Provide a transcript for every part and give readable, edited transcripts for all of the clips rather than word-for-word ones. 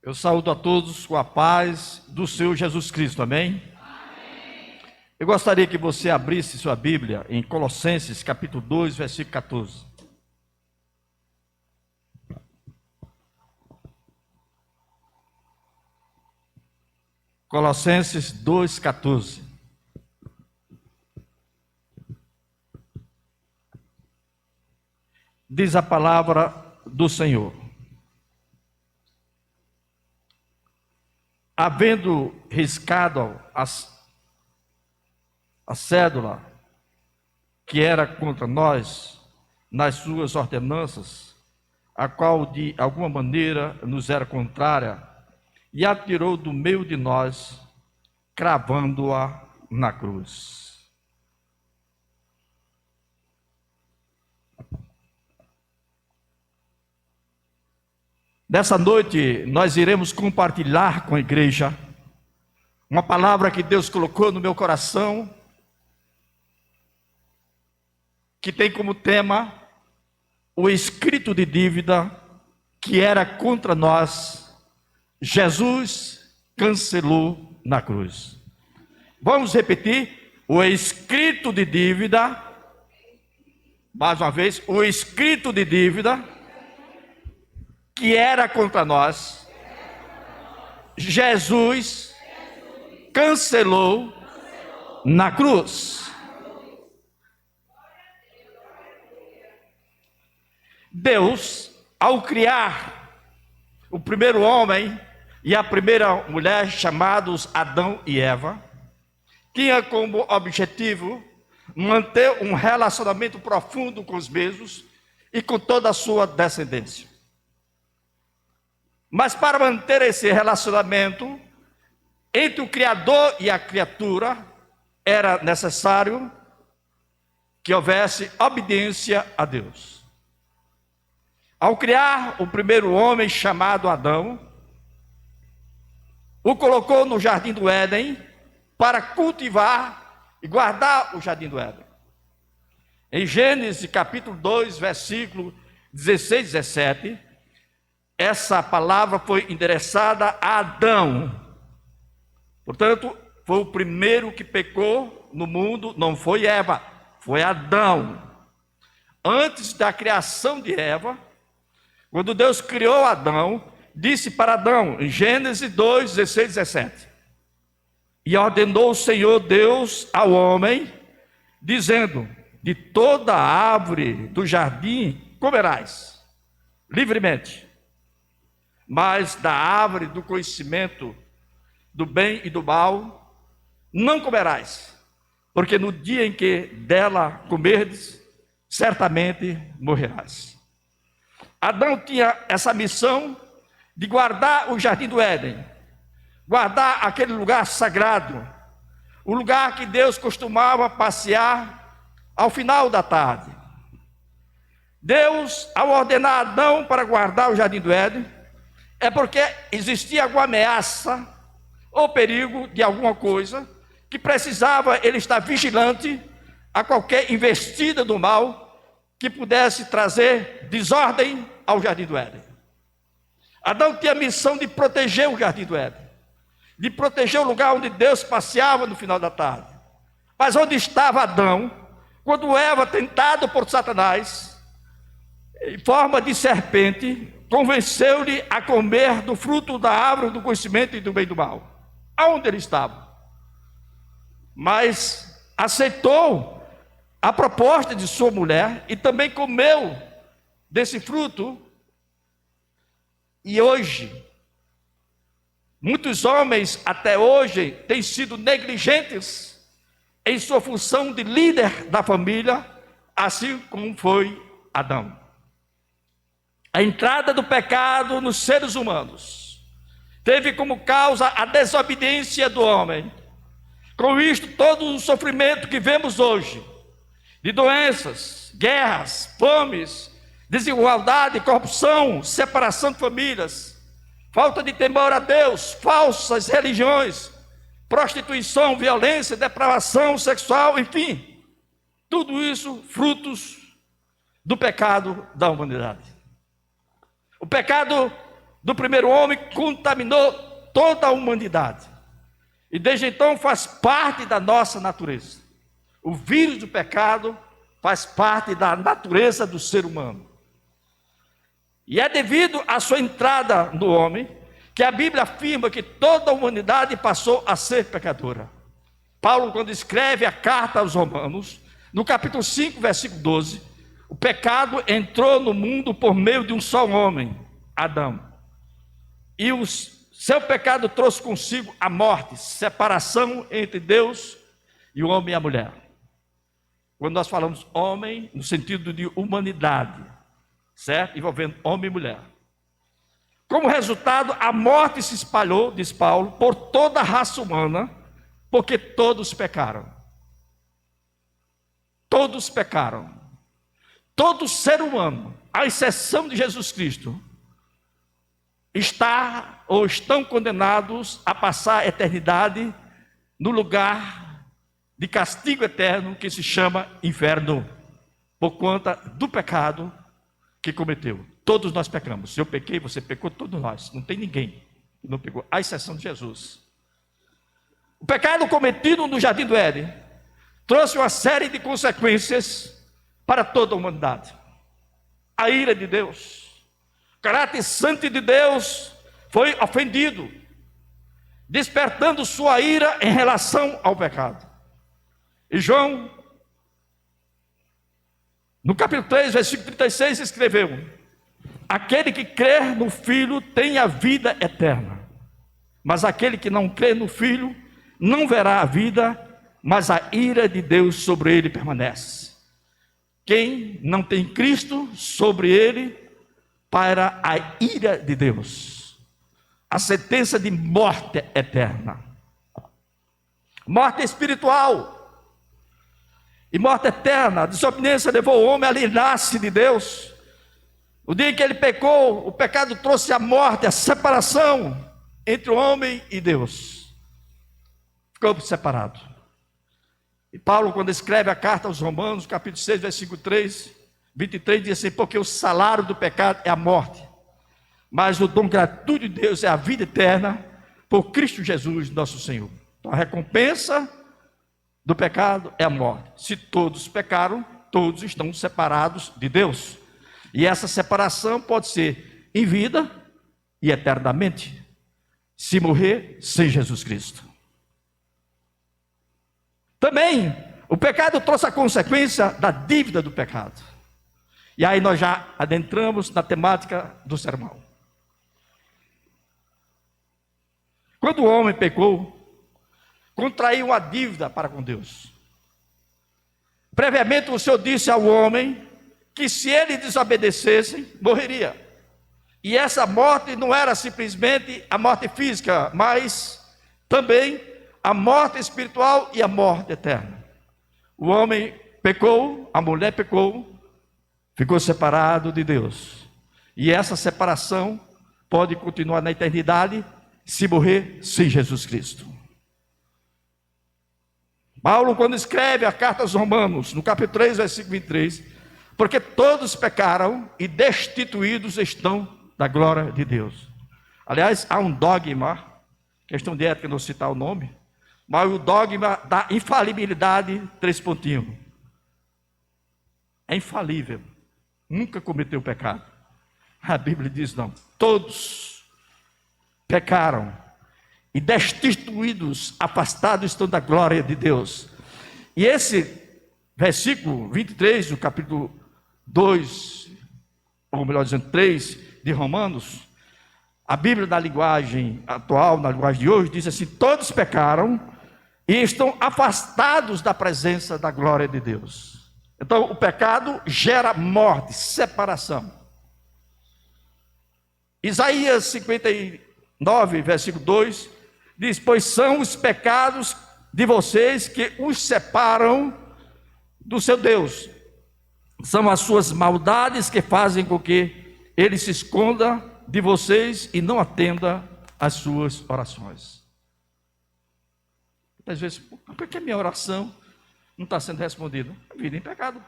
Eu saúdo a todos com a paz do Senhor Jesus Cristo, amém? Eu gostaria que você abrisse sua Bíblia em Colossenses capítulo 2, versículo 14. Colossenses 2, 14. Diz a palavra do Senhor: havendo riscado a cédula que era contra nós nas suas ordenanças, a qual de alguma maneira nos era contrária, e a tirou do meio de nós, cravando-a na cruz. Nessa noite, nós iremos compartilhar com a igreja uma palavra que Deus colocou no meu coração, que tem como tema o escrito de dívida que era contra nós, Jesus cancelou na cruz. Vamos repetir: o escrito de dívida, mais uma vez, o escrito de dívida que era contra nós, Jesus cancelou na cruz. Deus, ao criar o primeiro homem e a primeira mulher, chamados Adão e Eva, tinha como objetivo manter um relacionamento profundo com os mesmos e com toda a sua descendência. Mas para manter esse relacionamento entre o Criador e a criatura, era necessário que houvesse obediência a Deus. Ao criar o primeiro homem, chamado Adão, o colocou no jardim do Éden para cultivar e guardar o jardim do Éden. Em Gênesis capítulo 2, versículo 16 e 17, essa palavra foi endereçada a Adão. Portanto, foi o primeiro que pecou no mundo, não foi Eva, foi Adão. Antes da criação de Eva, quando Deus criou Adão, disse para Adão, em Gênesis 2, 16 e 17: e ordenou o Senhor Deus ao homem, dizendo: de toda árvore do jardim comerás livremente, mas da árvore do conhecimento do bem e do mal não comerás, porque no dia em que dela comerdes, certamente morrerás. Adão tinha essa missão de guardar o jardim do Éden, guardar aquele lugar sagrado, o lugar que Deus costumava passear ao final da tarde. Deus, ao ordenar Adão para guardar o jardim do Éden, é porque existia alguma ameaça ou perigo de alguma coisa que precisava ele estar vigilante a qualquer investida do mal que pudesse trazer desordem ao jardim do Éden. Adão tinha a missão de proteger o jardim do Éden, de proteger o lugar onde Deus passeava no final da tarde. Mas onde estava Adão, quando Eva, tentado por Satanás, em forma de serpente, convenceu-lhe a comer do fruto da árvore do conhecimento e do bem e do mal? Aonde ele estava? Mas aceitou a proposta de sua mulher e também comeu desse fruto. E hoje, muitos homens até hoje têm sido negligentes em sua função de líder da família, assim como foi Adão. A entrada do pecado nos seres humanos teve como causa a desobediência do homem. Com isto, todo o sofrimento que vemos hoje, de doenças, guerras, fomes, desigualdade, corrupção, separação de famílias, falta de temor a Deus, falsas religiões, prostituição, violência, depravação sexual, enfim, tudo isso frutos do pecado da humanidade. O pecado do primeiro homem contaminou toda a humanidade. E desde então faz parte da nossa natureza. O vírus do pecado faz parte da natureza do ser humano. E é devido à sua entrada no homem que a Bíblia afirma que toda a humanidade passou a ser pecadora. Paulo, quando escreve a carta aos Romanos, no capítulo 5, versículo 12, o pecado entrou no mundo por meio de um só homem, Adão. E o seu pecado trouxe consigo a morte, separação entre Deus e o homem e a mulher. Quando nós falamos homem, no sentido de humanidade, certo? Envolvendo homem e mulher. Como resultado, a morte se espalhou, diz Paulo, por toda a raça humana, porque todos pecaram. Todos pecaram. Todo ser humano, à exceção de Jesus Cristo, está ou estão condenados a passar a eternidade no lugar de castigo eterno que se chama inferno, por conta do pecado que cometeu. Todos nós pecamos. Se eu pequei, você pecou, todos nós. Não tem ninguém que não pecou, à exceção de Jesus. O pecado cometido no Jardim do Éden trouxe uma série de consequências para toda a humanidade. A ira de Deus, o caráter santo de Deus foi ofendido, despertando sua ira em relação ao pecado. E João, no capítulo 3, versículo 36, escreveu: aquele que crer no Filho tem a vida eterna, mas aquele que não crê no Filho não verá a vida, mas a ira de Deus sobre ele permanece. Quem não tem Cristo, sobre ele paira a ira de Deus, a sentença de morte eterna, morte espiritual e morte eterna. A desobediência levou o homem a alienar-se de Deus. O dia em que ele pecou, o pecado trouxe a morte, a separação entre o homem e Deus. Ficou separado. E Paulo, quando escreve a carta aos Romanos, capítulo 6, versículo 23, diz assim: porque o salário do pecado é a morte, mas o dom gratuito de Deus é a vida eterna, por Cristo Jesus, nosso Senhor. Então a recompensa do pecado é a morte. Se todos pecaram, todos estão separados de Deus. E essa separação pode ser em vida e eternamente, se morrer sem Jesus Cristo. Também, o pecado trouxe a consequência da dívida do pecado. E aí nós já adentramos na temática do sermão. Quando o homem pecou, contraiu uma dívida para com Deus. Previamente o Senhor disse ao homem que se ele desobedecesse, morreria. E essa morte não era simplesmente a morte física, mas também a morte espiritual e a morte eterna. O homem pecou, a mulher pecou, ficou separado de Deus. E essa separação pode continuar na eternidade se morrer sem Jesus Cristo. Paulo, quando escreve a carta aos Romanos, no capítulo 3, versículo 23, porque todos pecaram e destituídos estão da glória de Deus. Aliás, há um dogma, questão de ética, não citar o nome, mas o dogma da infalibilidade, 3 pontinhos. É infalível, nunca cometeu pecado. A Bíblia diz não, todos pecaram e destituídos, afastados estão da glória de Deus. E esse versículo 23 do capítulo 2, ou melhor dizendo 3 de Romanos, a Bíblia na linguagem atual, na linguagem de hoje, diz assim: todos pecaram e estão afastados da presença da glória de Deus. Então o pecado gera morte, separação. Isaías 59, versículo 2, diz: pois são os pecados de vocês que os separam do seu Deus. São as suas maldades que fazem com que ele se esconda de vocês e não atenda às suas orações. Às vezes, por que a minha oração não está sendo respondida? A vida é em pecado.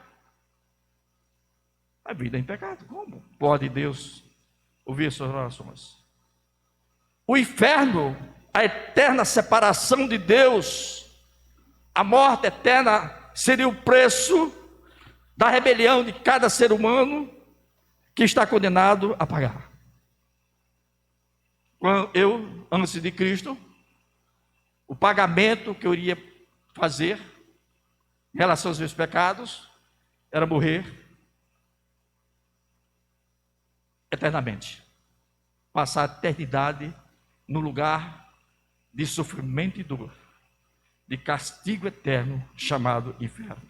A vida é em pecado. Como pode Deus ouvir suas orações? O inferno, a eterna separação de Deus, a morte eterna, seria o preço da rebelião de cada ser humano que está condenado a pagar. Quando eu, antes de Cristo, o pagamento que eu iria fazer em relação aos meus pecados era morrer eternamente, passar a eternidade no lugar de sofrimento e dor, de castigo eterno chamado inferno.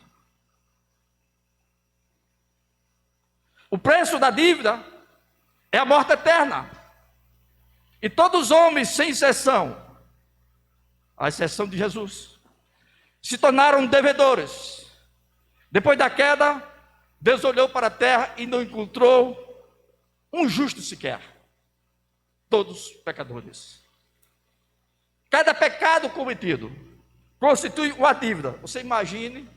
O preço da dívida é a morte eterna. E todos os homens, sem exceção, à exceção de Jesus, se tornaram devedores. Depois da queda, Deus olhou para a terra e não encontrou um justo sequer. Todos pecadores. Cada pecado cometido constitui uma dívida. Você imagine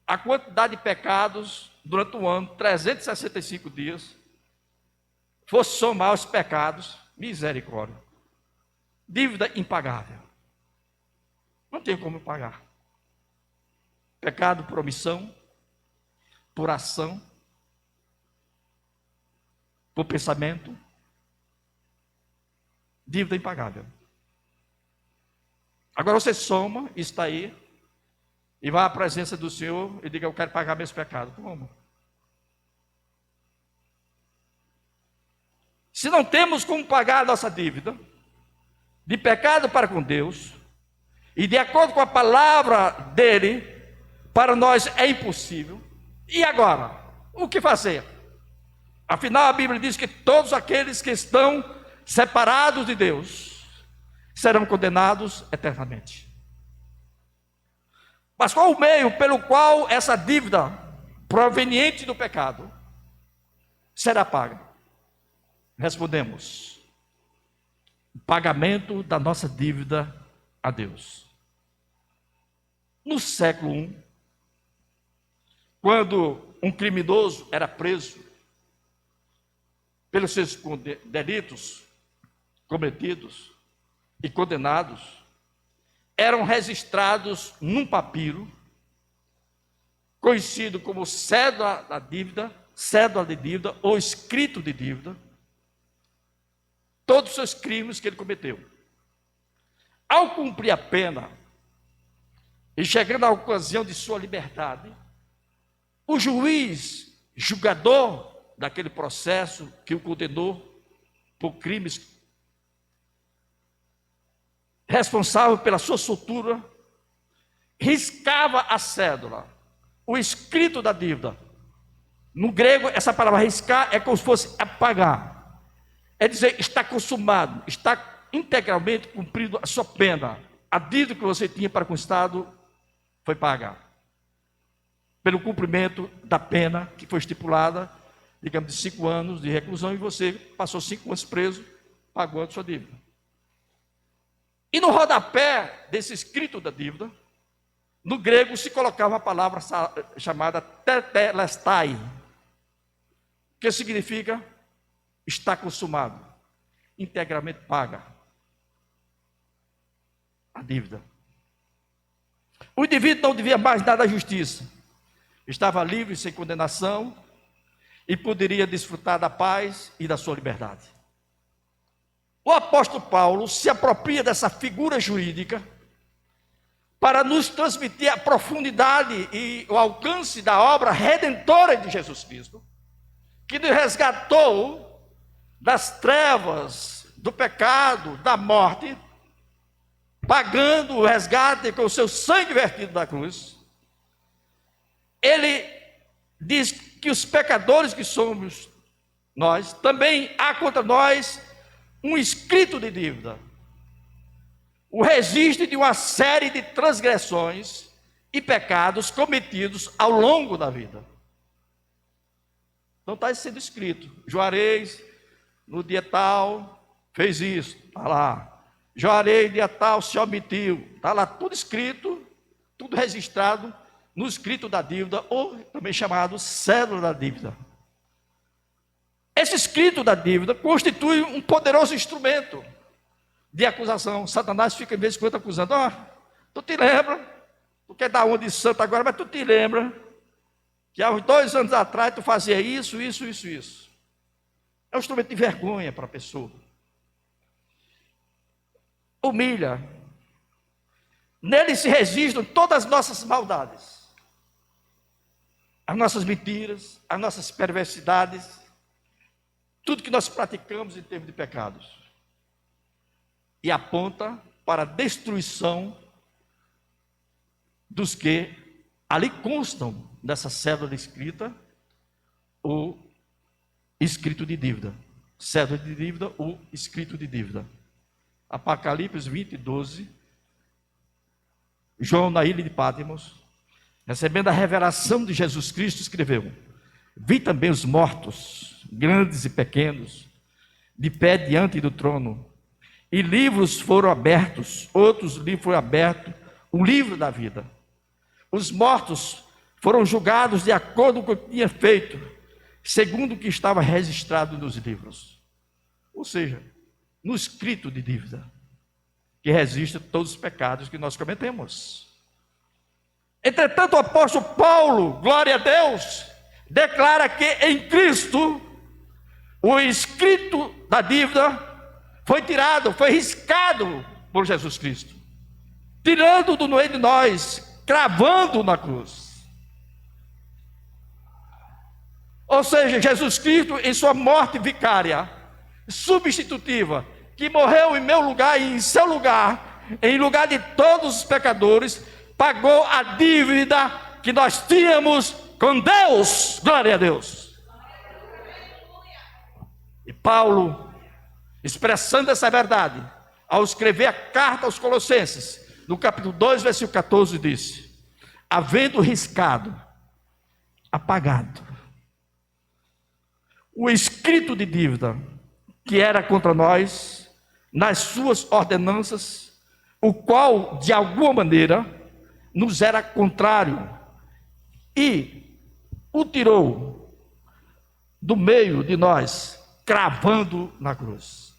a quantidade de pecados durante o ano, 365 dias, fosse somar os pecados, misericórdia. Dívida impagável. Não tem como pagar. Pecado por omissão, por ação, por pensamento. Dívida impagável. Agora você soma, está aí, e vai à presença do Senhor e diga: eu quero pagar meus pecados. Como? Se não temos como pagar a nossa dívida de pecado para com Deus, e de acordo com a palavra dele, para nós é impossível. E agora? O que fazer? Afinal, a Bíblia diz que todos aqueles que estão separados de Deus serão condenados eternamente. Mas qual o meio pelo qual essa dívida proveniente do pecado será paga? Respondemos: o pagamento da nossa dívida a Deus. No século I, quando um criminoso era preso pelos seus delitos cometidos e condenados, eram registrados num papiro, conhecido como cédula de dívida ou escrito de dívida, todos os seus crimes que ele cometeu. Ao cumprir a pena e chegando à ocasião de sua liberdade, o juiz, julgador daquele processo que o condenou por crimes, responsável pela sua soltura, riscava a cédula, o escrito da dívida. No grego, essa palavra riscar é como se fosse apagar. É dizer, está consumado, está integralmente cumprido a sua pena. A dívida que você tinha para com o Estado foi paga. Pelo cumprimento da pena que foi estipulada, digamos, de 5 anos de reclusão, e você passou 5 anos preso, pagou a sua dívida. E no rodapé desse escrito da dívida, no grego se colocava uma palavra chamada tetelestai, que significa está consumado, integralmente paga a dívida. O indivíduo não devia mais nada à justiça, estava livre, sem condenação, e poderia desfrutar da paz e da sua liberdade. O apóstolo Paulo se apropria dessa figura jurídica para nos transmitir a profundidade e o alcance da obra redentora de Jesus Cristo, que nos resgatou das trevas, do pecado, da morte, pagando o resgate com o seu sangue vertido na cruz. Ele diz que os pecadores que somos nós, também há contra nós um escrito de dívida, o registro de uma série de transgressões e pecados cometidos ao longo da vida. Então está sendo escrito: Juarez, no dia tal, fez isso, está lá. Juarez, dia tal, se omitiu, está lá tudo escrito, tudo registrado no escrito da dívida, ou também chamado cédula da dívida. Esse escrito da dívida constitui um poderoso instrumento de acusação. Satanás fica, em vez de quando, acusando. Ó, tu te lembra? Tu quer dar uma de santo agora, mas tu te lembra que há uns 2 anos atrás tu fazia isso. É um instrumento de vergonha para a pessoa. Humilha. Nele se registram todas as nossas maldades, as nossas mentiras, as nossas perversidades, tudo que nós praticamos em termos de pecados. E aponta para a destruição dos que ali constam nessa cédula escrita, o escrito de dívida. Cédula de dívida, o escrito de dívida. Apocalipse 20, 12. João, na ilha de Patmos, recebendo a revelação de Jesus Cristo, escreveu: vi também os mortos, grandes e pequenos, de pé diante do trono, e livros foram abertos, outros livros foram abertos, o livro da vida. Os mortos foram julgados de acordo com o que tinha feito, segundo o que estava registrado nos livros. Ou seja, no escrito de dívida, que registra todos os pecados que nós cometemos. Entretanto, o apóstolo Paulo, glória a Deus, declara que em Cristo, o escrito da dívida foi tirado, foi riscado por Jesus Cristo, tirando do meio de nós, cravando na cruz. Ou seja, Jesus Cristo, em sua morte vicária, substitutiva, que morreu em meu lugar e em seu lugar, em lugar de todos os pecadores, pagou a dívida que nós tínhamos com Deus. Glória a Deus. E Paulo, expressando essa verdade, ao escrever a carta aos Colossenses, no capítulo 2, versículo 14, disse: havendo riscado, apagado, o escrito de dívida que era contra nós, nas suas ordenanças, o qual, de alguma maneira, nos era contrário, e o tirou do meio de nós, cravando na cruz.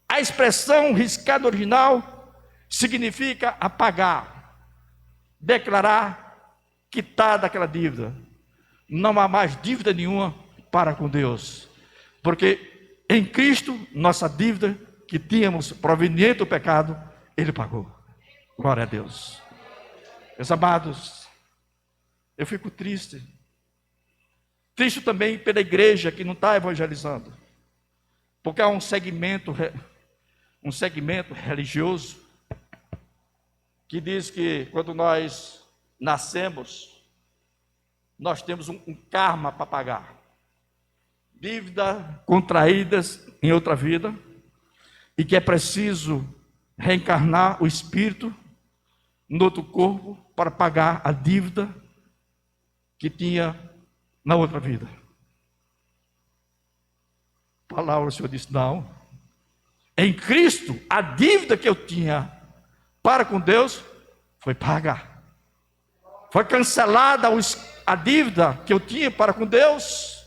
A expressão riscado original significa apagar, declarar, quitar daquela dívida. Não há mais dívida nenhuma para com Deus, porque em Cristo, nossa dívida que tínhamos proveniente do pecado, Ele pagou. Glória a Deus. Meus amados, eu fico triste. Triste também pela igreja que não está evangelizando. Porque há um segmento religioso que diz que quando nós nascemos, nós temos um karma para pagar. Dívida contraídas em outra vida, e que é preciso reencarnar o espírito no outro corpo para pagar a dívida que tinha na outra vida. A palavra do Senhor disse: não, em Cristo a dívida que eu tinha para com Deus foi paga, foi cancelada a dívida que eu tinha para com Deus.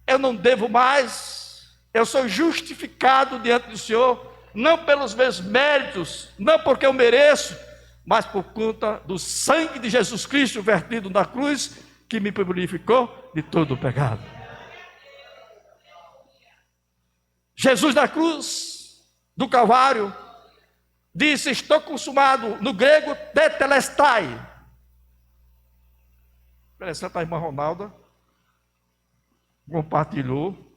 Eu não devo mais, eu sou justificado diante do Senhor, não pelos meus méritos, não porque eu mereço, mas por conta do sangue de Jesus Cristo vertido na cruz, que me purificou de todo o pecado. Jesus na cruz do Calvário disse: estou consumado, no grego tetelestai. Interessante, a irmã Ronalda compartilhou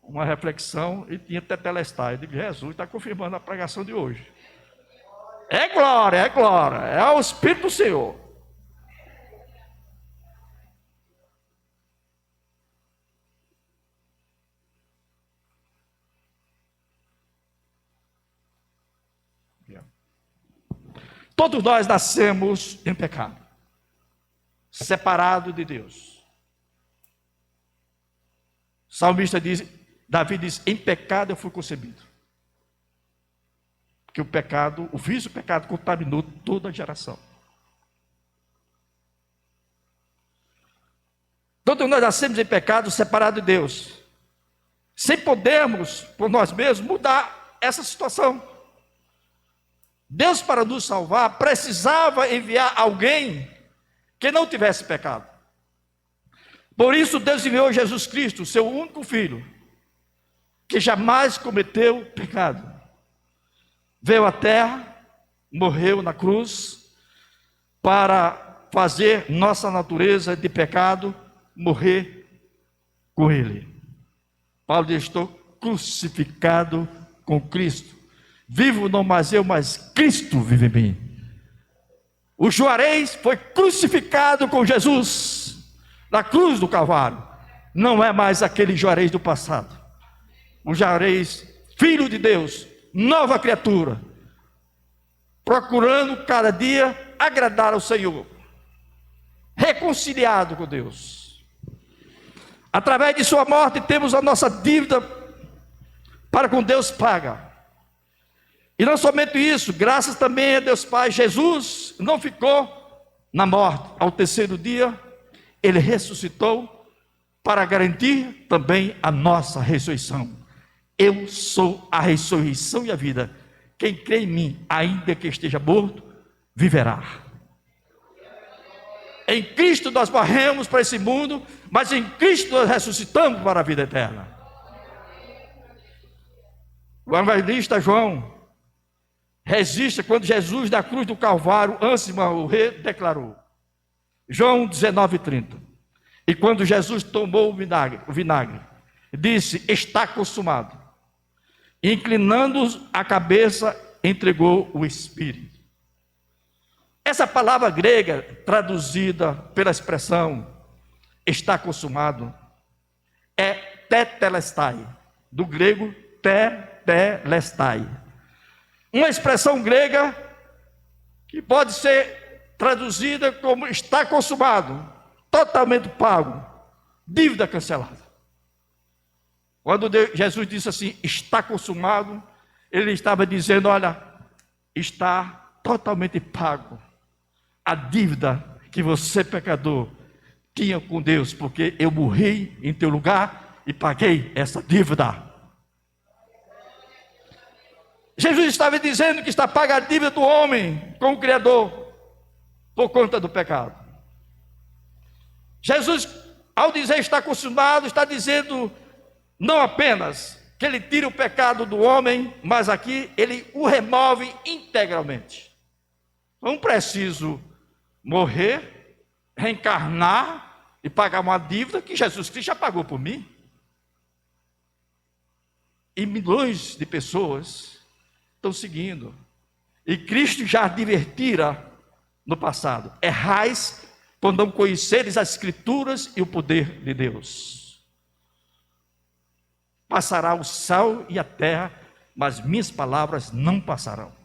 uma reflexão e tinha tetelestai. Eu digo: Jesus está confirmando a pregação de hoje. É glória, é o Espírito do Senhor. Todos nós nascemos em pecado, separado de Deus. O salmista diz, Davi diz: em pecado eu fui concebido. Porque o pecado, o vício do pecado contaminou toda a geração. Todos nós nascemos em pecado, separado de Deus, sem podermos, por nós mesmos, mudar essa situação. Deus, para nos salvar, precisava enviar alguém que não tivesse pecado. Por isso, Deus enviou Jesus Cristo, seu único filho, que jamais cometeu pecado. Veio à terra, morreu na cruz, para fazer nossa natureza de pecado morrer com ele. Paulo diz: estou crucificado com Cristo. Vivo não mais eu, mas Cristo vive em mim. O Juarez foi crucificado com Jesus na cruz do Calvário. Não é mais aquele Juarez do passado. O Juarez, filho de Deus, nova criatura, procurando cada dia agradar ao Senhor, reconciliado com Deus. Através de sua morte temos a nossa dívida para com Deus paga. E não somente isso, graças também a Deus Pai, Jesus não ficou na morte. Ao terceiro dia, ele ressuscitou para garantir também a nossa ressurreição. Eu sou a ressurreição e a vida. Quem crê em mim, ainda que esteja morto, viverá. Em Cristo nós morremos para esse mundo, mas em Cristo nós ressuscitamos para a vida eterna. O evangelista João registra quando Jesus, na cruz do Calvário, antes de morrer, declarou. João 19:30. E quando Jesus tomou o vinagre, disse: está consumado. E, inclinando a cabeça, entregou o Espírito. Essa palavra grega, traduzida pela expressão está consumado, é tetelestai, do grego tetelestai. Uma expressão grega que pode ser traduzida como está consumado, totalmente pago, dívida cancelada. Quando Jesus disse assim, está consumado, ele estava dizendo, olha, está totalmente pago a dívida que você, pecador, tinha com Deus, porque eu morri em teu lugar e paguei essa dívida. Jesus estava dizendo que está paga a dívida do homem com o Criador, por conta do pecado. Jesus, ao dizer está consumado, está dizendo não apenas que ele tira o pecado do homem, mas aqui ele o remove integralmente. Não preciso morrer, reencarnar e pagar uma dívida que Jesus Cristo já pagou por mim. E milhões de pessoas estão seguindo. E Cristo já advertira no passado: errais por não conheceres as Escrituras e o poder de Deus. Passará o céu e a terra, mas minhas palavras não passarão.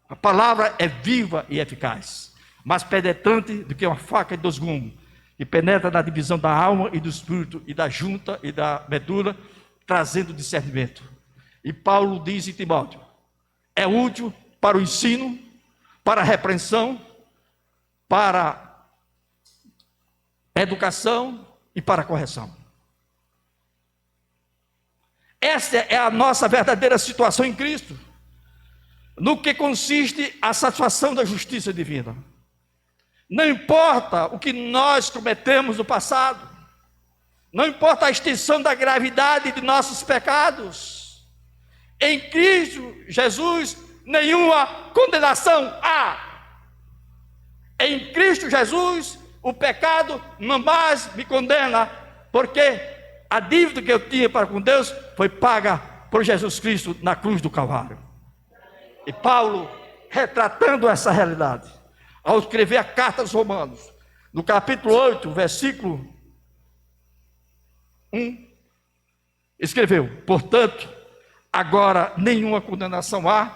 A palavra é viva e eficaz, mais penetrante do que uma faca de 2 gumes, que penetra na divisão da alma e do espírito, e da junta e da medula, trazendo discernimento. E Paulo diz em Timóteo: é útil para o ensino, para a repreensão, para a educação e para a correção. Essa é a nossa verdadeira situação em Cristo, no que consiste a satisfação da justiça divina. Não importa o que nós cometemos no passado, não importa a extensão da gravidade de nossos pecados, em Cristo Jesus nenhuma condenação há. Em Cristo Jesus o pecado não mais me condena, porque a dívida que eu tinha para com Deus foi paga por Jesus Cristo na cruz do Calvário. E Paulo, retratando essa realidade, ao escrever a carta aos Romanos, no capítulo 8, versículo 1, escreveu: portanto, agora nenhuma condenação há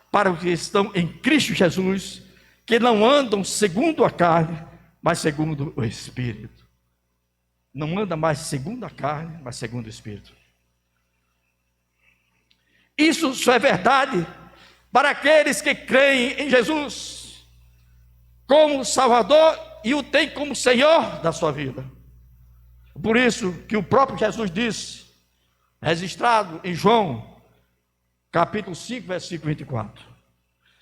para os que estão em Cristo Jesus, que não andam segundo a carne, mas segundo o Espírito. Não anda mais segundo a carne, mas segundo o Espírito. Isso só é verdade para aqueles que creem em Jesus como Salvador e o têm como Senhor da sua vida. Por isso que o próprio Jesus disse, registrado em João capítulo 5, versículo 24.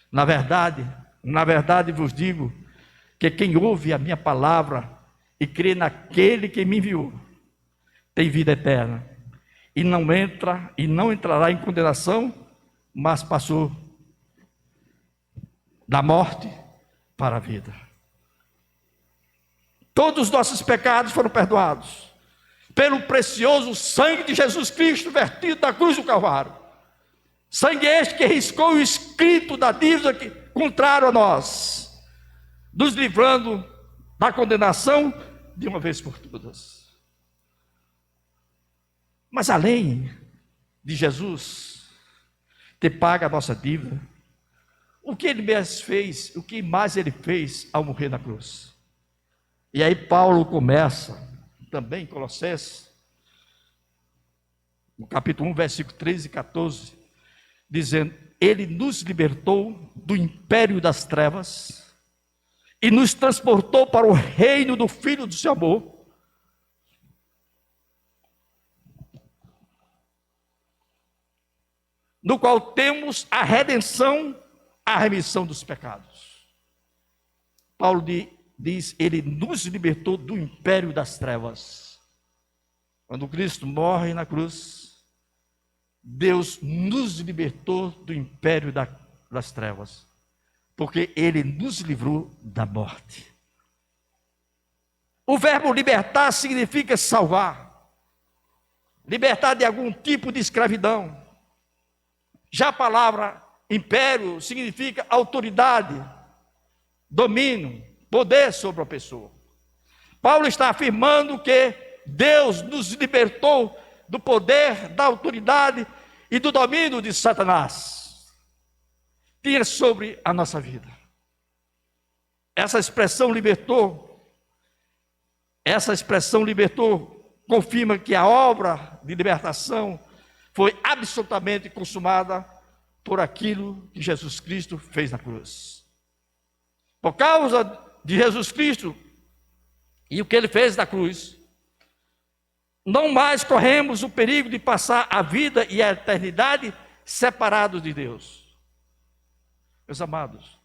Na verdade vos digo que quem ouve a minha palavra e crê naquele que me enviou, tem vida eterna, e não entrará em condenação, mas passou da morte para a vida. Todos os nossos pecados foram perdoados pelo precioso sangue de Jesus Cristo vertido na cruz do Calvário. Sangue este que riscou o escrito da dívida contrário a nós, nos livrando da condenação de uma vez por todas. Mas além de Jesus ter pago a nossa dívida, o que ele mais fez, o que mais ele fez ao morrer na cruz? E aí Paulo começa, também em Colossenses, no capítulo 1, versículo 13 e 14, dizendo: ele nos libertou do império das trevas e nos transportou para o reino do Filho do seu amor, no qual temos a redenção, a remissão dos pecados. Paulo diz, ele nos libertou do império das trevas. Quando Cristo morre na cruz, Deus nos libertou do império das trevas, porque ele nos livrou da morte. O verbo libertar significa salvar, libertar de algum tipo de escravidão. Já a palavra império significa autoridade, domínio, poder sobre a pessoa. Paulo está afirmando que Deus nos libertou do poder, da autoridade e do domínio de Satanás, tinha sobre a nossa vida. Essa expressão libertou confirma que a obra de libertação foi absolutamente consumada por aquilo que Jesus Cristo fez na cruz. Por causa de Jesus Cristo e o que ele fez na cruz, não mais corremos o perigo de passar a vida e a eternidade separados de Deus. Meus amados,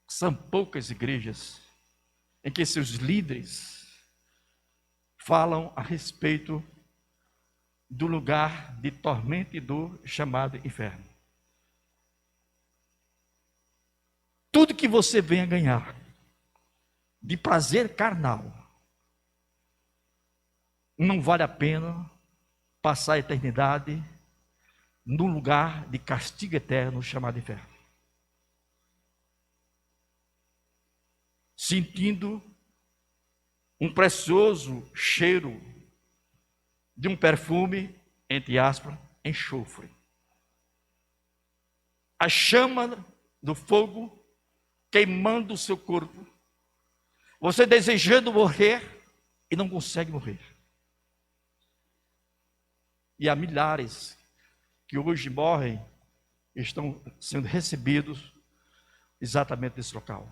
são poucas igrejas em que seus líderes falam a respeito do lugar de tormento e dor chamado inferno. Tudo que você venha ganhar de prazer carnal, não vale a pena passar a eternidade no lugar de castigo eterno chamado inferno, sentindo um precioso cheiro de um perfume, entre aspas, enxofre. A chama do fogo queimando o seu corpo, você desejando morrer e não consegue morrer. E há milhares que hoje morrem, estão sendo recebidos exatamente nesse local.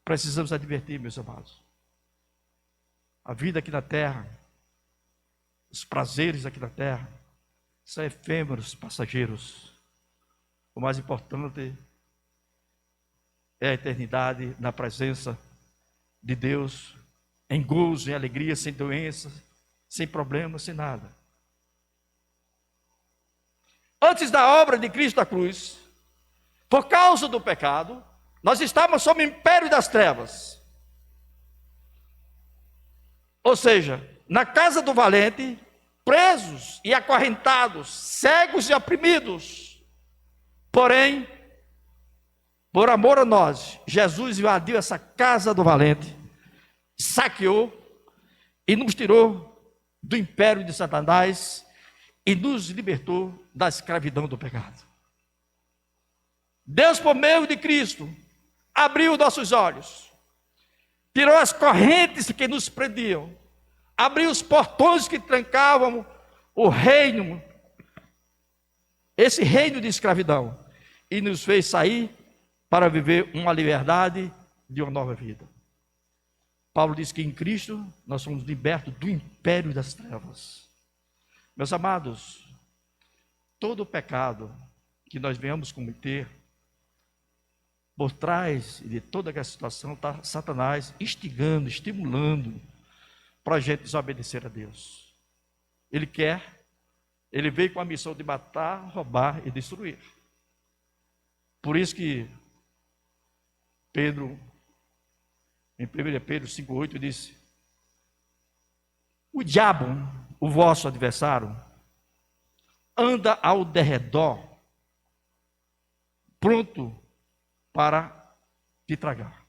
Precisamos advertir, meus amados, a vida aqui na terra, os prazeres aqui na terra, são efêmeros, passageiros. O mais importante é a eternidade na presença de Deus, em gozo, em alegria, sem doença, sem problemas, sem nada. Antes da obra de Cristo na cruz, por causa do pecado, nós estávamos sob o império das trevas. Ou seja, na casa do valente, presos e acorrentados, cegos e oprimidos. Porém, por amor a nós, Jesus invadiu essa casa do valente, saqueou e nos tirou do império de Satanás e nos libertou da escravidão do pecado. Deus, por meio de Cristo, abriu nossos olhos, tirou as correntes que nos prendiam, abriu os portões que trancavam o reino, esse reino de escravidão, e nos fez sair para viver uma liberdade de uma nova vida. Paulo diz que em Cristo nós somos libertos do império das trevas. Meus amados, todo o pecado que nós venhamos cometer, por trás de toda aquela situação está Satanás instigando, estimulando para a gente desobedecer a Deus. Ele veio com a missão de matar, roubar e destruir. Por isso que Pedro, em 1 Pedro 5,8 disse: o diabo, o vosso adversário, anda ao derredor, pronto para te tragar.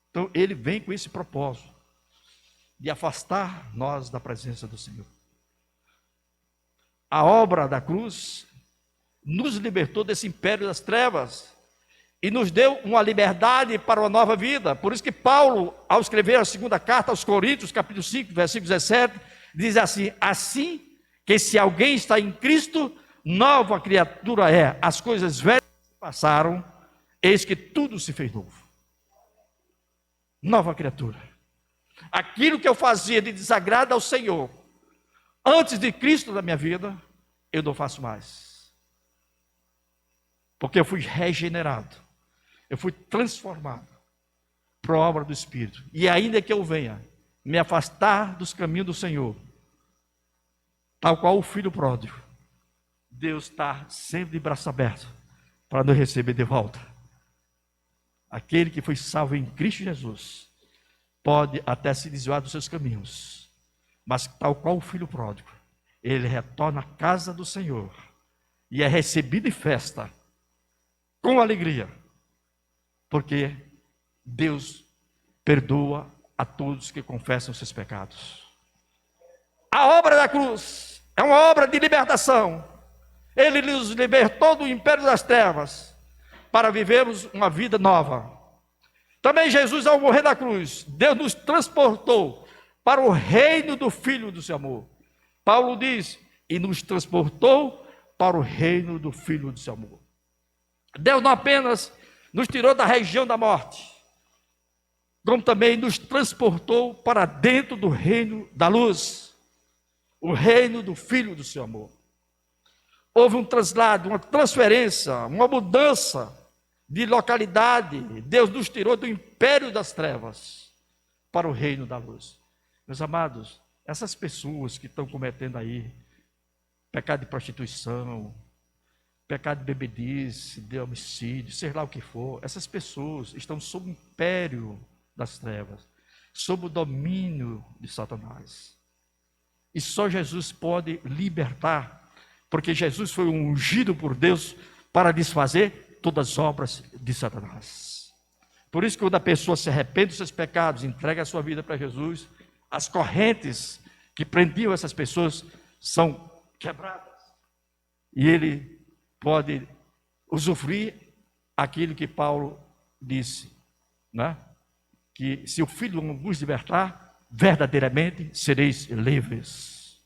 Então ele vem com esse propósito de afastar nós da presença do Senhor. A obra da cruz nos libertou desse império das trevas e nos deu uma liberdade para uma nova vida. Por isso que Paulo, ao escrever a segunda carta aos Coríntios, capítulo 5, versículo 17, diz assim: assim que se alguém está em Cristo, nova criatura é, as coisas velhas passaram, eis que tudo se fez novo. Nova criatura. Aquilo que eu fazia de desagrado ao Senhor, antes de Cristo na minha vida, eu não faço mais. Porque eu fui regenerado, eu fui transformado para a obra do Espírito. E ainda que eu venha me afastar dos caminhos do Senhor, tal qual o filho pródigo, Deus está sempre de braço aberto para nos receber de volta. Aquele que foi salvo em Cristo Jesus pode até se desviar dos seus caminhos, mas tal qual o filho pródigo, ele retorna à casa do Senhor e é recebido em festa, com alegria, porque Deus perdoa a todos que confessam seus pecados. A obra da cruz é uma obra de libertação. Ele nos libertou do império das trevas para vivermos uma vida nova. Também Jesus, ao morrer na cruz, Deus nos transportou para o reino do Filho do seu amor. Paulo diz: e nos transportou para o reino do Filho do seu amor. Deus não apenas nos tirou da região da morte, como também nos transportou para dentro do reino da luz, o reino do Filho do seu amor. Houve um traslado, uma transferência, uma mudança de localidade. Deus nos tirou do império das trevas para o reino da luz. Meus amados, essas pessoas que estão cometendo aí pecado de prostituição, pecado de bebedice, de homicídio, seja lá o que for, essas pessoas estão sob o império das trevas, sob o domínio de Satanás. E só Jesus pode libertar, porque Jesus foi ungido por Deus para desfazer todas as obras de Satanás. Por isso que quando a pessoa se arrepende dos seus pecados, entrega a sua vida para Jesus, as correntes que prendiam essas pessoas são quebradas. E ele pode usufruir aquilo que Paulo disse, né? Que se o Filho vos libertar, verdadeiramente sereis livres.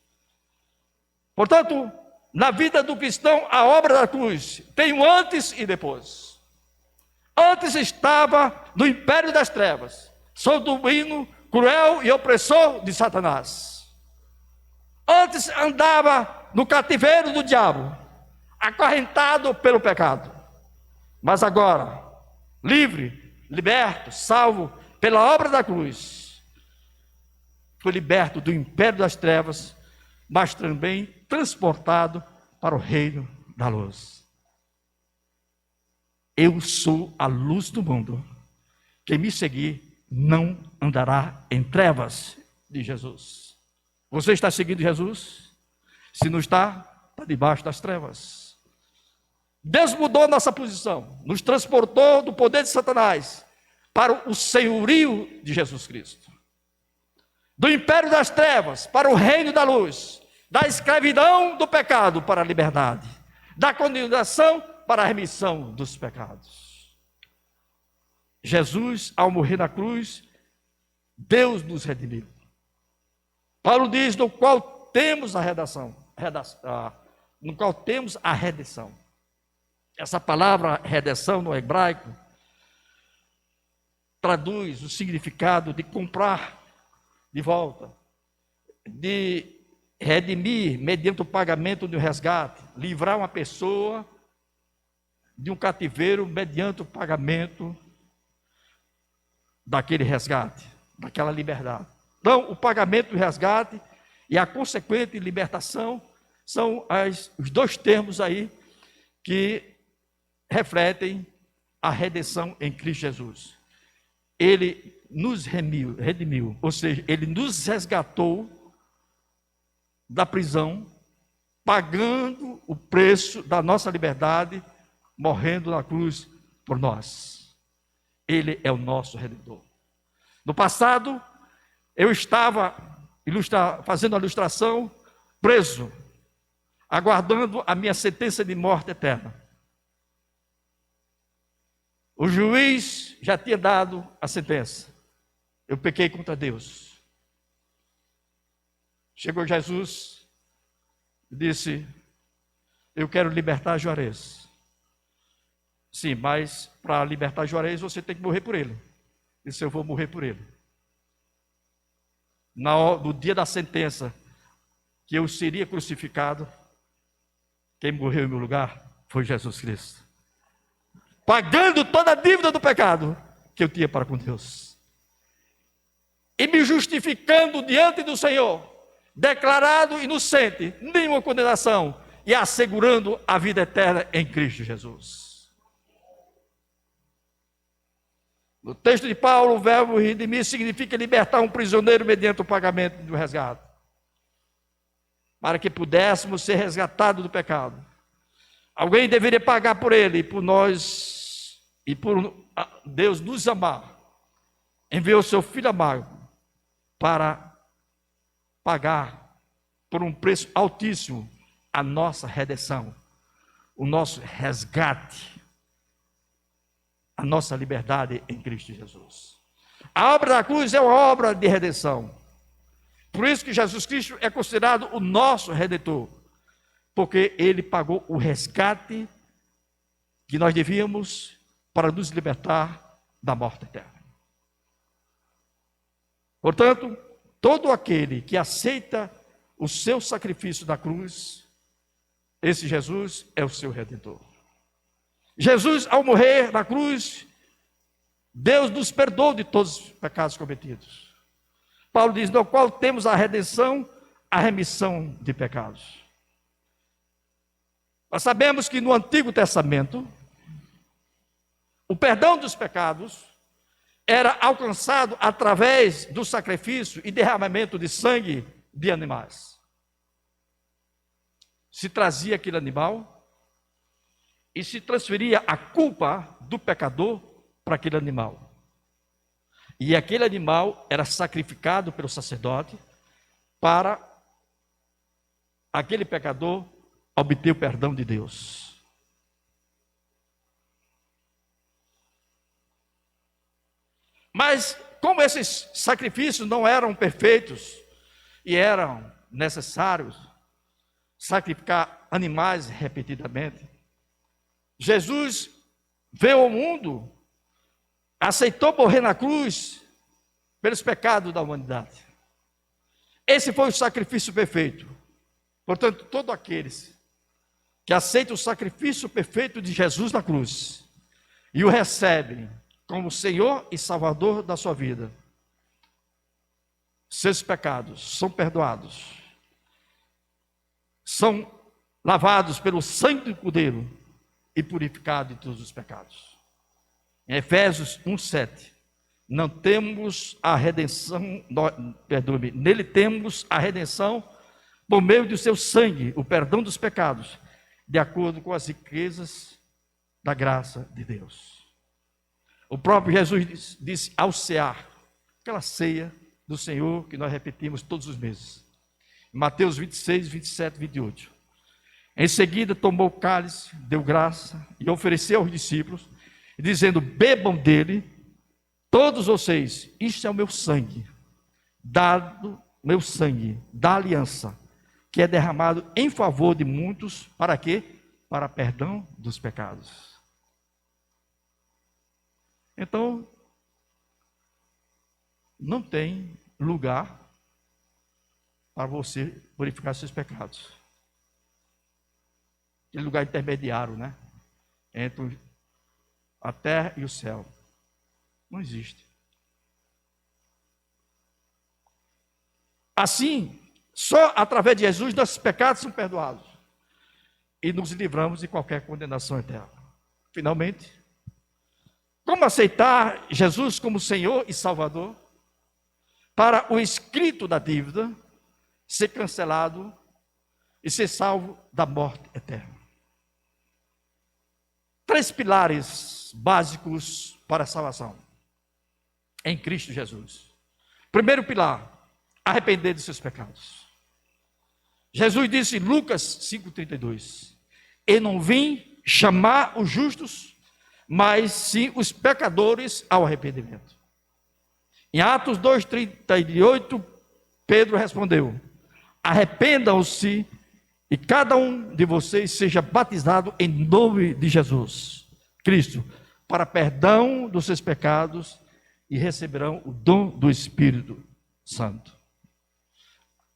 Portanto, na vida do cristão, a obra da cruz tem um antes e depois. Antes estava no império das trevas, sob o domínio cruel e opressor de Satanás. Antes andava no cativeiro do diabo, acorrentado pelo pecado. Mas agora, livre, liberto, salvo pela obra da cruz, foi liberto do império das trevas, mas também transportado para o reino da luz. Eu sou a luz do mundo. Quem me seguir não andará em trevas, diz Jesus. Você está seguindo Jesus? Se não está, está debaixo das trevas. Deus mudou nossa posição, nos transportou do poder de Satanás para o senhorio de Jesus Cristo. Do império das trevas para o reino da luz, da escravidão do pecado para a liberdade, da condenação para a remissão dos pecados. Jesus, ao morrer na cruz, Deus nos redimiu. Paulo diz, no qual temos a redenção. Essa palavra redenção no hebraico traduz o significado de comprar de volta, de redimir mediante o pagamento de um resgate, livrar uma pessoa de um cativeiro mediante o pagamento daquele resgate, daquela liberdade. Então, o pagamento do resgate e a consequente libertação são os dois termos aí que refletem a redenção em Cristo Jesus. Ele nos redimiu, ou seja, ele nos resgatou da prisão, pagando o preço da nossa liberdade, morrendo na cruz por nós. Ele é o nosso Redentor. No passado, eu estava fazendo a ilustração, preso, aguardando a minha sentença de morte eterna. O juiz já tinha dado a sentença. Eu pequei contra Deus. Chegou Jesus e disse: eu quero libertar Juarez. Sim, mas para libertar Juarez você tem que morrer por ele. Disse: eu vou morrer por ele. No dia da sentença, que eu seria crucificado, quem morreu em meu lugar foi Jesus Cristo, pagando toda a dívida do pecado que eu tinha para com Deus, e me justificando diante do Senhor, declarado inocente, nenhuma condenação, e assegurando a vida eterna em Cristo Jesus. No texto de Paulo, o verbo redimir significa libertar um prisioneiro mediante o pagamento do resgate, para que pudéssemos ser resgatados do pecado. Alguém deveria pagar por ele, e por nós, e por Deus nos amar, enviou seu Filho amado para pagar por um preço altíssimo a nossa redenção, o nosso resgate, a nossa liberdade em Cristo Jesus. A obra da cruz é uma obra de redenção. Por isso que Jesus Cristo é considerado o nosso Redentor, porque ele pagou o resgate que nós devíamos para nos libertar da morte eterna. Portanto, todo aquele que aceita o seu sacrifício na cruz, esse Jesus é o seu Redentor. Jesus, ao morrer na cruz, Deus nos perdoou de todos os pecados cometidos. Paulo diz: no qual temos a redenção, a remissão de pecados. Nós sabemos que no Antigo Testamento, o perdão dos pecados era alcançado através do sacrifício e derramamento de sangue de animais. Se trazia aquele animal e se transferia a culpa do pecador para aquele animal. E aquele animal era sacrificado pelo sacerdote para aquele pecador obter o perdão de Deus. Mas como esses sacrifícios não eram perfeitos e eram necessários sacrificar animais repetidamente, Jesus veio ao mundo, aceitou morrer na cruz pelos pecados da humanidade. Esse foi o sacrifício perfeito. Portanto, todos aqueles que aceitam o sacrifício perfeito de Jesus na cruz e o recebem como Senhor e Salvador da sua vida, seus pecados são perdoados, são lavados pelo sangue do Cordeiro e purificados de todos os pecados. Em Efésios 1:7, não temos a redenção, nele temos a redenção por meio do seu sangue, o perdão dos pecados, de acordo com as riquezas da graça de Deus. O próprio Jesus disse ao cear, aquela ceia do Senhor que nós repetimos todos os meses. Mateus 26, 27, 28. Em seguida tomou o cálice, deu graça e ofereceu aos discípulos, dizendo: bebam dele, todos vocês, isto é o meu sangue, meu sangue da aliança, que é derramado em favor de muitos, para quê? Para perdão dos pecados. Então, não tem lugar para você purificar seus pecados. Aquele lugar intermediário, né? Entre a terra e o céu. Não existe. Assim, só através de Jesus nossos pecados são perdoados. E nos livramos de qualquer condenação eterna. Finalmente, como aceitar Jesus como Senhor e Salvador? Para o escrito da dívida ser cancelado e ser salvo da morte eterna. 3 pilares básicos para a salvação em Cristo Jesus. Primeiro pilar, arrepender de seus pecados. Jesus disse em Lucas 5,32: Eu não vim chamar os justos, mas sim os pecadores ao arrependimento. Em Atos 2,38, Pedro respondeu: Arrependam-se e cada um de vocês seja batizado em nome de Jesus Cristo, para perdão dos seus pecados, e receberão o dom do Espírito Santo.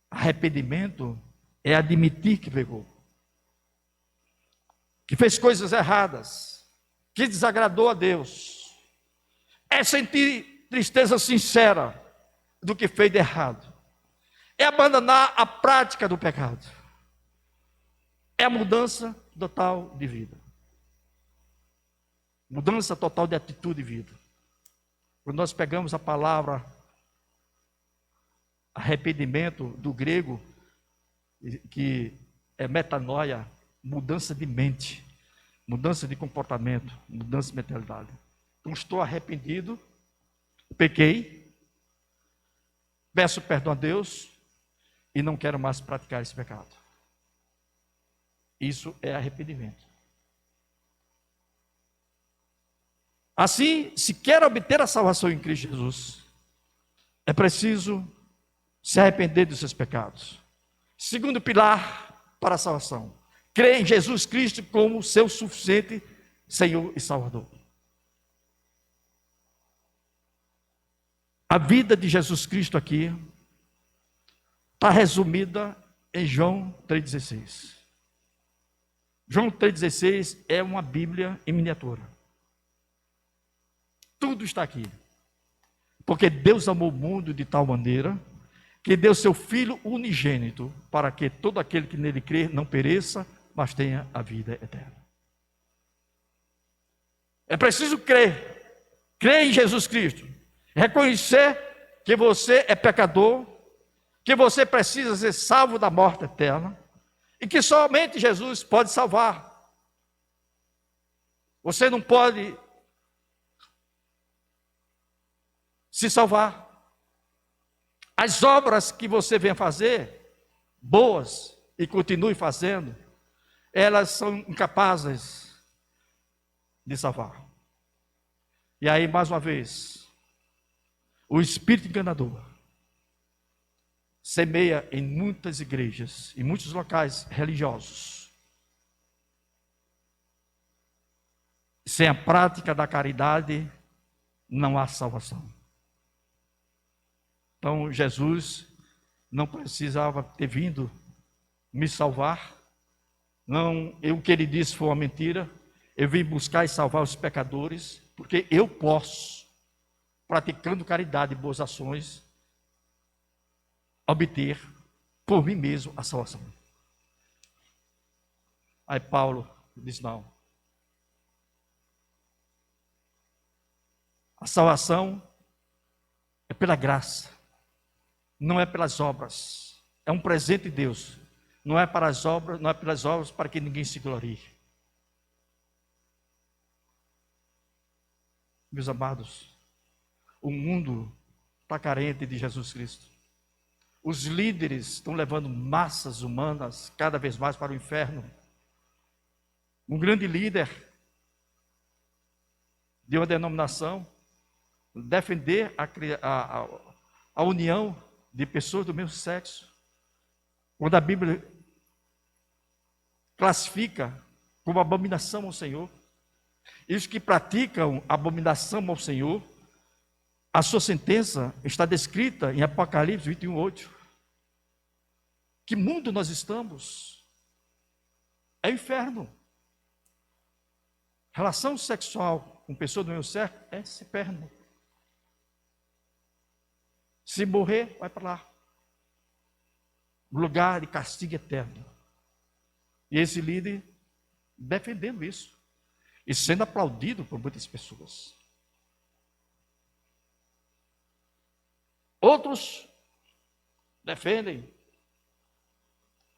Arrependimento é admitir que pecou, que fez coisas erradas, que desagradou a Deus. É sentir tristeza sincera do que fez de errado. É abandonar a prática do pecado. É a mudança total de vida. Mudança total de atitude de vida. Quando nós pegamos a palavra arrependimento do grego, que é metanoia, mudança de mente, mudança de comportamento, mudança de mentalidade. Então, estou arrependido, pequei, peço perdão a Deus e não quero mais praticar esse pecado. Isso é arrependimento. Assim, se quer obter a salvação em Cristo Jesus, é preciso se arrepender dos seus pecados. Segundo pilar para a salvação, crer em Jesus Cristo como seu suficiente Senhor e Salvador. A vida de Jesus Cristo aqui está resumida em João 3,16. João 3,16 é uma Bíblia em miniatura. Tudo está aqui. Porque Deus amou o mundo de tal maneira que deu seu Filho unigênito para que todo aquele que nele crê não pereça, mas tenha a vida eterna. É preciso crer em Jesus Cristo, reconhecer que você é pecador, que você precisa ser salvo da morte eterna e que somente Jesus pode salvar. Você não pode se salvar. As obras que você vem fazer, boas, e continue fazendo, elas são incapazes de salvar. E aí, mais uma vez, o espírito enganador semeia em muitas igrejas, em muitos locais religiosos. Sem a prática da caridade, não há salvação. Então, Jesus não precisava ter vindo me salvar. Não, o que ele disse foi uma mentira. Eu vim buscar e salvar os pecadores, porque eu posso, praticando caridade e boas ações, obter por mim mesmo a salvação. Aí Paulo diz: não. A salvação é pela graça, não é pelas obras. É um presente de Deus. Não é para as obras, não é pelas obras para que ninguém se glorie. Meus amados, o mundo está carente de Jesus Cristo. Os líderes estão levando massas humanas cada vez mais para o inferno. Um grande líder de uma denominação defender a união de pessoas do mesmo sexo, quando a Bíblia classifica como abominação ao Senhor. E os que praticam abominação ao Senhor, a sua sentença está descrita em Apocalipse 21:8. Que mundo nós estamos? É o inferno. Relação sexual com pessoa do meu sexo é inferno. Se morrer, vai para lá. Lugar de castigo eterno. E esse líder defendendo isso. E sendo aplaudido por muitas pessoas. Outros defendem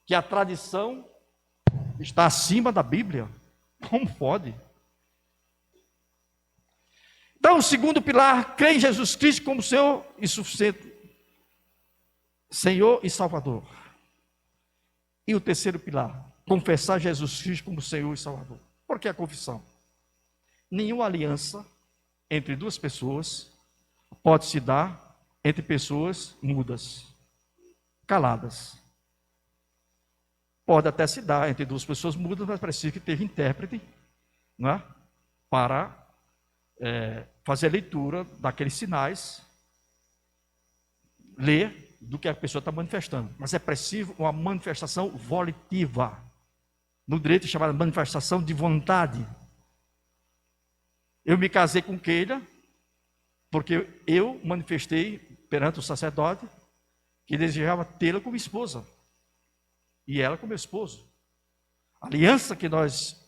que a tradição está acima da Bíblia. Como pode? Então, o segundo pilar, crê em Jesus Cristo como Senhor e suficiente, Senhor e Salvador. E o terceiro pilar, confessar Jesus Cristo como Senhor e Salvador. Por que a confissão? Nenhuma aliança entre duas pessoas pode se dar entre pessoas mudas, caladas. Pode até se dar entre duas pessoas mudas, mas precisa que tenha intérprete, não é? Para fazer a leitura daqueles sinais, ler do que a pessoa está manifestando. Mas é preciso uma manifestação volitiva. No direito é chamada manifestação de vontade. Eu me casei com Keila, porque eu manifestei perante o sacerdote que desejava tê-la como esposa. E ela como esposo. A aliança que nós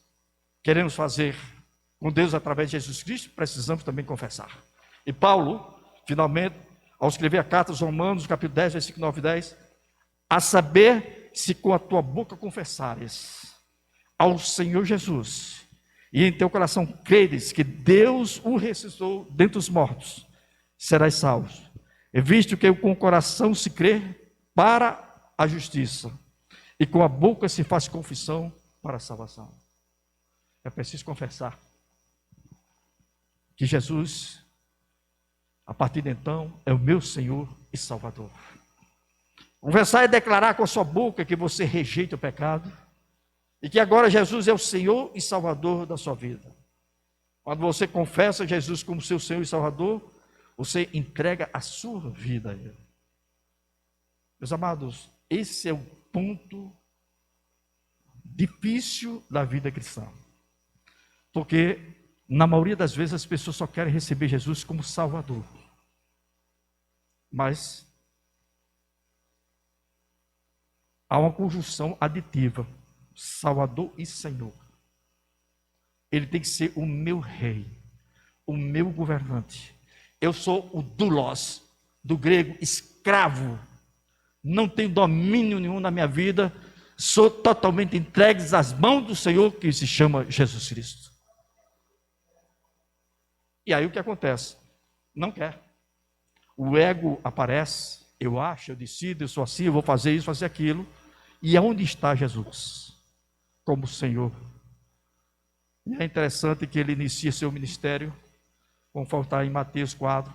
queremos fazer com Deus através de Jesus Cristo, precisamos também confessar. E Paulo, finalmente, ao escrever a carta aos Romanos, capítulo 10, versículo 9 e 10, a saber se com a tua boca confessares ao Senhor Jesus, e em teu coração creres que Deus o ressuscitou dentre os mortos, serás salvo. E visto que com o coração se crê para a justiça, e com a boca se faz confissão para a salvação. É preciso confessar que Jesus, a partir de então, é o meu Senhor e Salvador. Confessar é declarar com a sua boca que você rejeita o pecado, e que agora Jesus é o Senhor e Salvador da sua vida. Quando você confessa Jesus como seu Senhor e Salvador, você entrega a sua vida a Ele. Meus amados, esse é o ponto difícil da vida cristã. Porque, na maioria das vezes, as pessoas só querem receber Jesus como Salvador. Mas há uma conjunção aditiva. Salvador e Senhor. Ele tem que ser o meu rei, o meu governante. Eu sou o doulos, do grego escravo. Não tenho domínio nenhum na minha vida. Sou totalmente entregue às mãos do Senhor, que se chama Jesus Cristo. E aí o que acontece? Não quer. O ego aparece. Eu acho, eu decido, eu sou assim, eu vou fazer isso, fazer aquilo. E aonde está Jesus? Como Senhor. E é interessante que ele inicia seu ministério, conforme está em Mateus 4,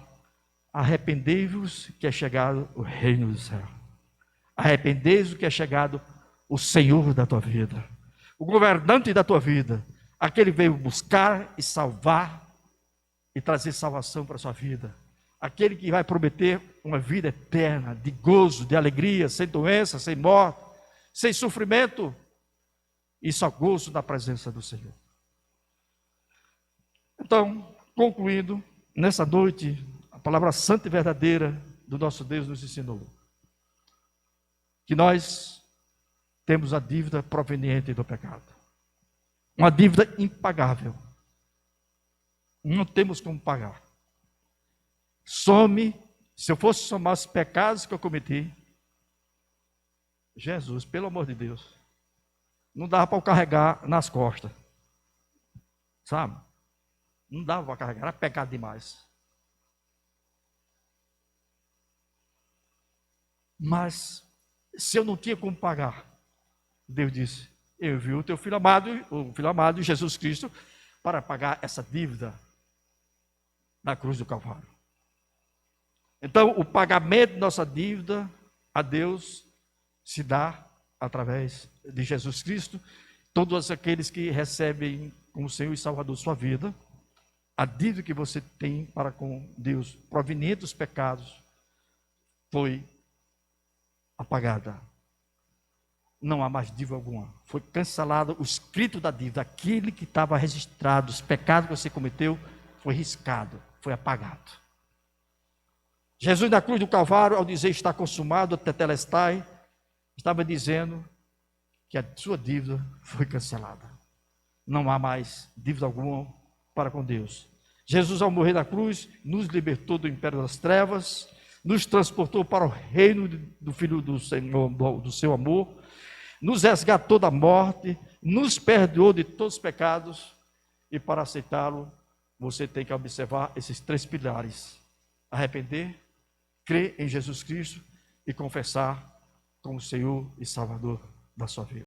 arrependei-vos que é chegado o reino do céu. Arrependei-vos que é chegado o Senhor da tua vida, o governante da tua vida, aquele que veio buscar e salvar e trazer salvação para a sua vida, aquele que vai prometer uma vida eterna, de gozo, de alegria, sem doença, sem morte, sem sofrimento, e só gozo da presença do Senhor. Então, concluindo, nessa noite, a palavra santa e verdadeira do nosso Deus nos ensinou que nós temos a dívida proveniente do pecado, uma dívida impagável, não temos como pagar. Se eu fosse somar os pecados que eu cometi, Jesus, pelo amor de Deus, não dava para eu carregar nas costas, sabe? Não dava para carregar, era pecado demais. Mas, se eu não tinha como pagar, Deus disse, eu envio o filho amado, Jesus Cristo, para pagar essa dívida na cruz do Calvário. Então, o pagamento da nossa dívida a Deus se dá através de Jesus Cristo. Todos aqueles que recebem como Senhor e Salvador sua vida, a dívida que você tem para com Deus, proveniente dos pecados, foi apagada. não há mais dívida alguma. Foi cancelado o escrito da dívida, aquele que estava registrado, os pecados que você cometeu, foi riscado, foi apagado. Jesus na cruz do Calvário, ao dizer está consumado, tetelestai, estava dizendo que a sua dívida foi cancelada. Não há mais dívida alguma para com Deus. Jesus, ao morrer na cruz, nos libertou do império das trevas, nos transportou para o reino do Filho do Senhor, do seu amor, nos resgatou da morte, nos perdoou de todos os pecados, e para aceitá-lo, você tem que observar esses 3 pilares: arrepender, crer em Jesus Cristo e confessar como Senhor e Salvador da sua vida.